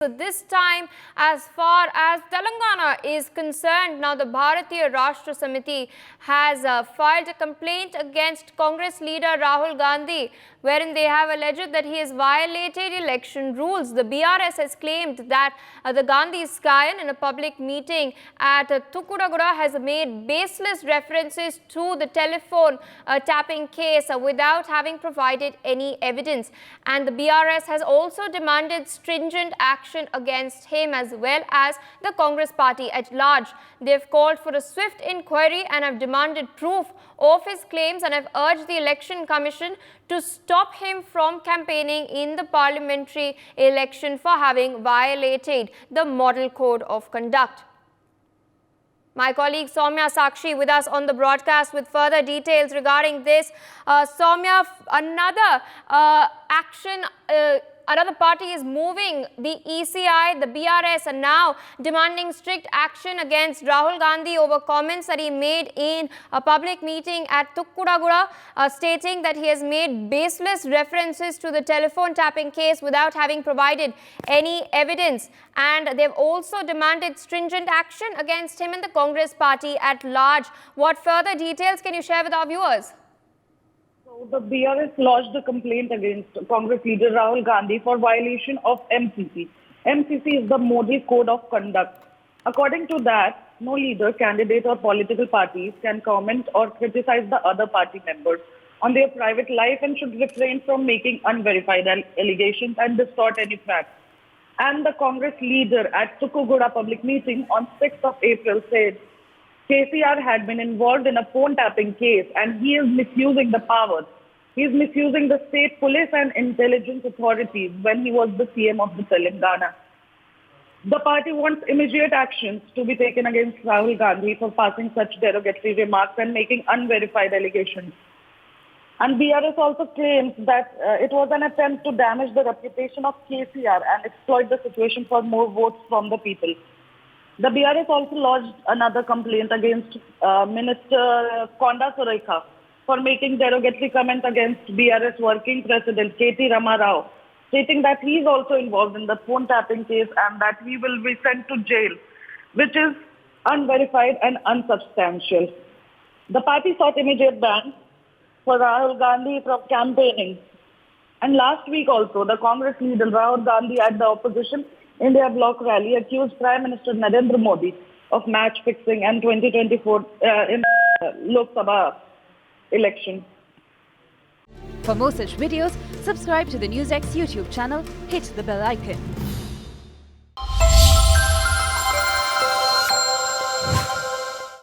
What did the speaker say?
So this time, as far as Telangana is concerned, now the Bharatiya Rashtra Samiti has filed a complaint against Congress leader Rahul Gandhi, wherein they have alleged that he has violated election rules. The BRS has claimed that the Gandhi Scion in a public meeting at Tukkudagura has made baseless references to the telephone tapping case without having provided any evidence. And the BRS has also demanded stringent action against him as well as the Congress party at large. They have called for a swift inquiry and have demanded proof of his claims and have urged the Election Commission to stop him from campaigning in the parliamentary election for having violated the Model Code of Conduct. My colleague Soumya Sakshi with us on the broadcast with further details regarding this. Soumya, another action, another party is moving. The ECI, the BRS are now demanding strict action against Rahul Gandhi over comments that he made in a public meeting at Tukkudagura, stating that he has made baseless references to the telephone tapping case without having provided any evidence. And they've also demanded stringent action against him and the Congress party at large. What further details can you share with our viewers? So the BRS lodged a complaint against Congress leader Rahul Gandhi for violation of MCC. MCC is the Model Code of Conduct. According to that, no leader, candidate or political parties can comment or criticize the other party members on their private life and should refrain from making unverified allegations and distort any facts. And the Congress leader at Tukkudagura public meeting on 6th of April said KCR had been involved in a phone tapping case and he is misusing the powers. He is misusing the state police and intelligence authorities when he was the CM of the Telangana. The party wants immediate actions to be taken against Rahul Gandhi for passing such derogatory remarks and making unverified allegations. And BRS also claims that it was an attempt to damage the reputation of KCR and exploit the situation for more votes from the people. The BRS also lodged another complaint against Minister Konda Sureka for making derogatory comments against BRS working president KT Rama Rao, stating that he is also involved in the phone tapping case and that he will be sent to jail, which is unverified and unsubstantial. The party sought immediate ban for Rahul Gandhi from campaigning. And last week also, the Congress leader Rahul Gandhi at the opposition India Bloc rally accused Prime Minister Narendra Modi of match fixing and 2024 in Lok Sabha election. For more such videos, subscribe to the NewsX YouTube channel, hit the bell icon.